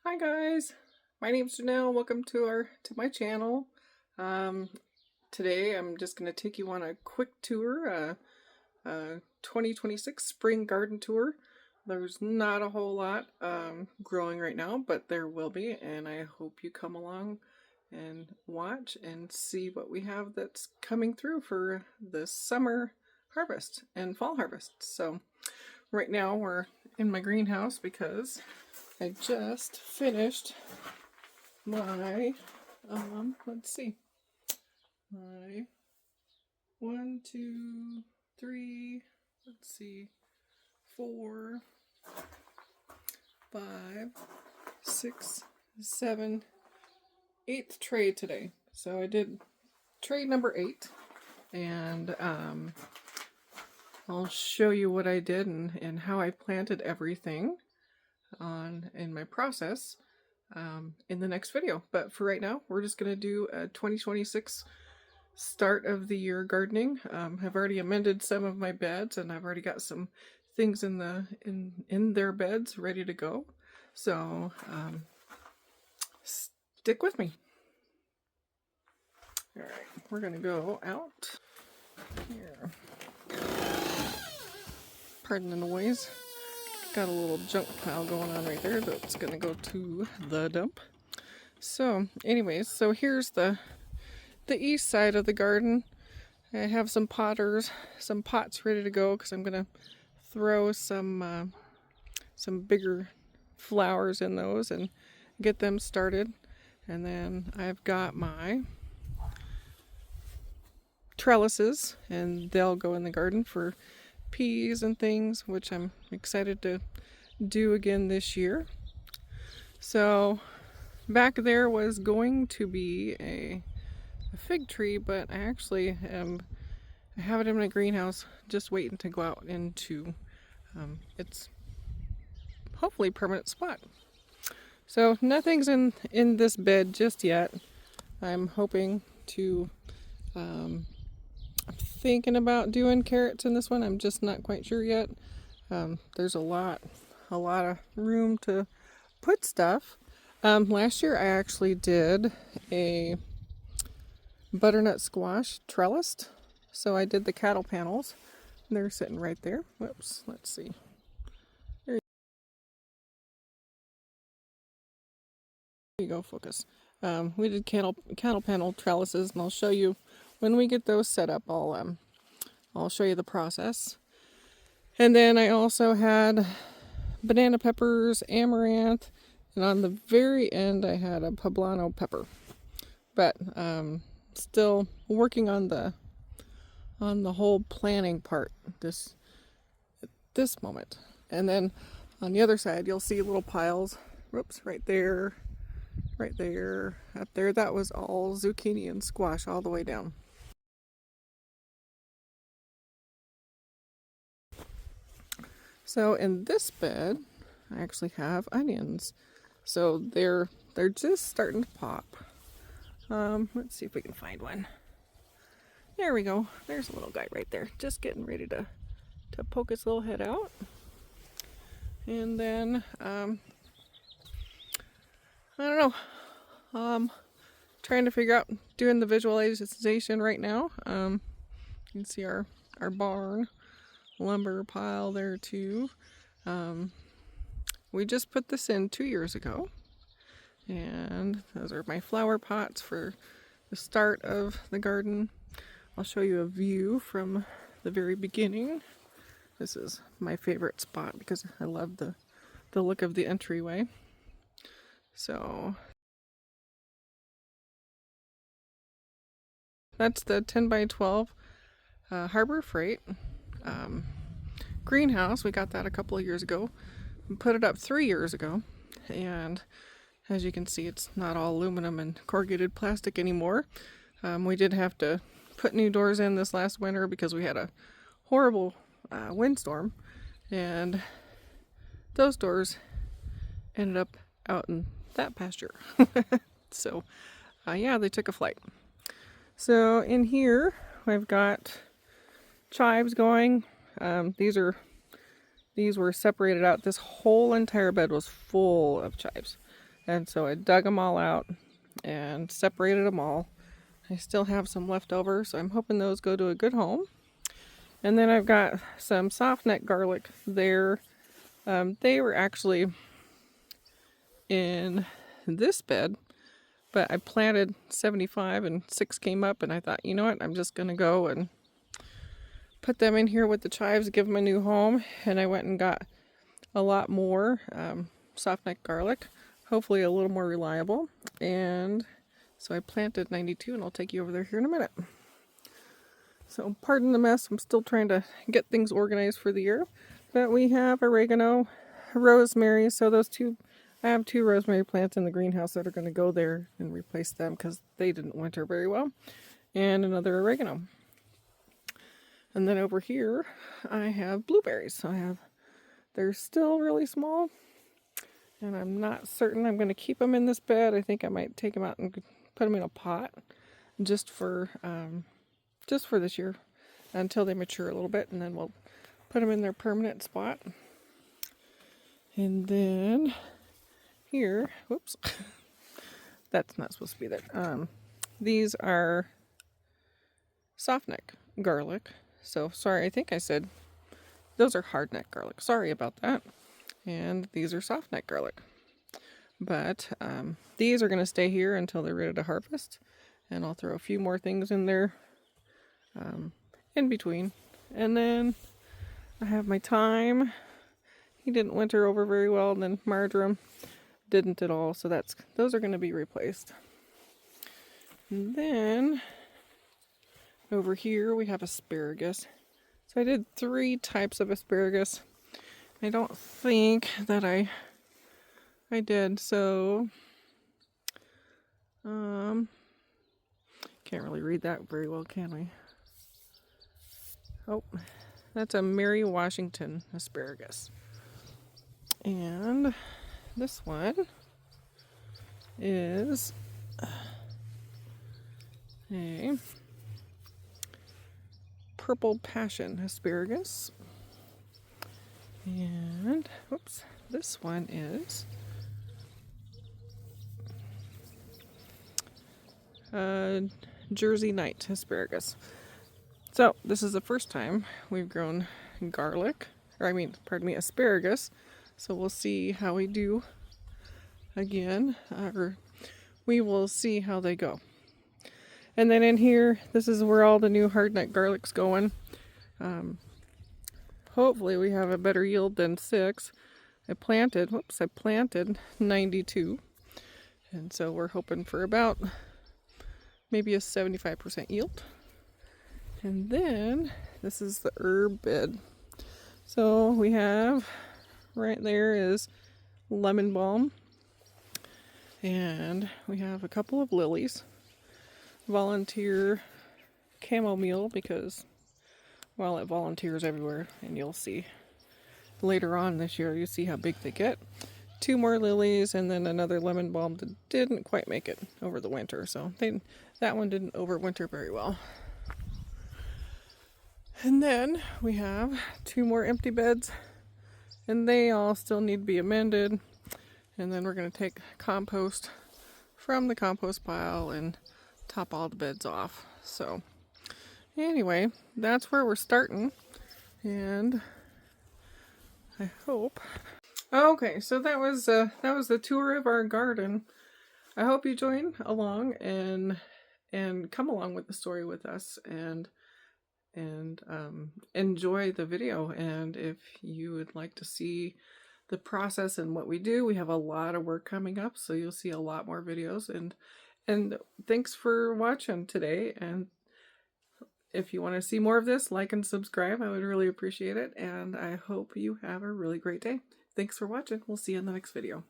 Hi guys, my name's Janelle. Welcome to my channel. Today I'm just going to take you on a quick tour, 2026 spring garden tour. There's not a whole lot growing right now, but there will be, and I hope you come along and watch and see what we have that's coming through for the summer harvest and fall harvest. So right now we're in my greenhouse because I just finished my, let's see, my 1, 2, 3, let's see, 4, 5, 6, 7, 8th tray today. So I did tray number 8, and I'll show you what I did and how I planted everything in my process in the next video. But for right now, we're just going to do a 2026 start of the year gardening. I've already amended some of my beds, and I've already got some things in their beds ready to go. So stick with me. All right, we're going to go out here. Pardon the noise. Got a little junk pile going on right there that's going to go to the dump. So anyways, so here's the east side of the garden. I have some potters, some pots ready to go because I'm going to throw some bigger flowers in those and get them started. And then I've got my trellises, and they'll go in the garden for peas and things, which I'm excited to do again this year. So back there was going to be a fig tree, but I actually I have it in my greenhouse just waiting to go out into its hopefully permanent spot. So nothing's in this bed just yet. I'm hoping to I'm thinking about doing carrots in this one. I'm just not quite sure yet. There's a lot of room to put stuff. Last year I actually did a butternut squash trellised. So I did the cattle panels. They're sitting right there. Whoops, let's see. There you go, focus. We did cattle panel trellises, and I'll show you when we get those set up. I'll show you the process. And then I also had banana peppers, amaranth, and on the very end I had a poblano pepper. But still working on the whole planning part this moment. And then on the other side you'll see little piles. Whoops, right there, up there. That was all zucchini and squash all the way down. So in this bed I actually have onions. So they're just starting to pop. Let's see if we can find one. There we go. There's a little guy right there, just getting ready to poke his little head out. And then I don't know. Trying to figure out doing the visualization right now. You can see our barn lumber pile there too. We just put this in 2 years ago, and those are my flower pots for the start of the garden. I'll show you a view from the very beginning. This is my favorite spot because I love the look of the entryway. So that's the 10 by 12 Harbor Freight greenhouse. We got that a couple of years ago. We put it up 3 years ago, and as you can see, it's not all aluminum and corrugated plastic anymore. We did have to put new doors in this last winter because we had a horrible windstorm, and those doors ended up out in that pasture. So yeah, they took a flight. So in here I've got chives going. These were separated out. This whole entire bed was full of chives. And so I dug them all out and separated them all. I still have some left over, so I'm hoping those go to a good home. And then I've got some soft neck garlic there. They were actually in this bed, but I planted 75 and 6 came up, and I thought, you know what, I'm just gonna go and put them in here with the chives, give them a new home. And I went and got a lot more soft neck garlic, hopefully a little more reliable. And so I planted 92, and I'll take you over there here in a minute. So pardon the mess, I'm still trying to get things organized for the year. But we have oregano, rosemary, so those two, I have 2 rosemary plants in the greenhouse that are going to go there and replace them because they didn't winter very well. And another oregano. And then over here, I have blueberries. So they're still really small, and I'm not certain I'm going to keep them in this bed. I think I might take them out and put them in a pot just for this year until they mature a little bit, and then we'll put them in their permanent spot. And then here, whoops, that's not supposed to be there. These are soft neck garlic. So sorry, I think I said those are hard neck garlic. Sorry about that. And these are soft neck garlic. But these are going to stay here until they're ready to harvest. And I'll throw a few more things in there in between. And then I have my thyme. He didn't winter over very well. And then marjoram didn't at all. So those are going to be replaced. And then over here we have asparagus. So I did 3 types of asparagus. I don't think that I did, so can't really read that very well, can we? Oh, that's a Mary Washington asparagus. And this one is a purple passion asparagus. And whoops, this one is Jersey Night asparagus. So this is the first time we've grown asparagus. So we'll see how we do again, or we will see how they go. And then in here, this is where all the new hard neck garlic's going. Hopefully we have a better yield than 6. I planted 92. And so we're hoping for about maybe a 75% yield. And then this is the herb bed. So we have right there is lemon balm. And we have a couple of lilies. Volunteer chamomile, because well, it volunteers everywhere, and you'll see later on this year, you see how big they get. 2 more lilies, and then another lemon balm that didn't quite make it over the winter, so that one didn't overwinter very well. And then we have 2 more empty beds, and they all still need to be amended. And then we're going to take compost from the compost pile and top all the beds off. So anyway, that's where we're starting, and I hope. Okay, so that was the tour of our garden. I hope you join along and come along with the story with us and enjoy the video. And if you would like to see the process and what we do, we have a lot of work coming up, so you'll see a lot more videos. And thanks for watching today. And if you want to see more of this, like and subscribe. I would really appreciate it. And I hope you have a really great day. Thanks for watching. We'll see you in the next video.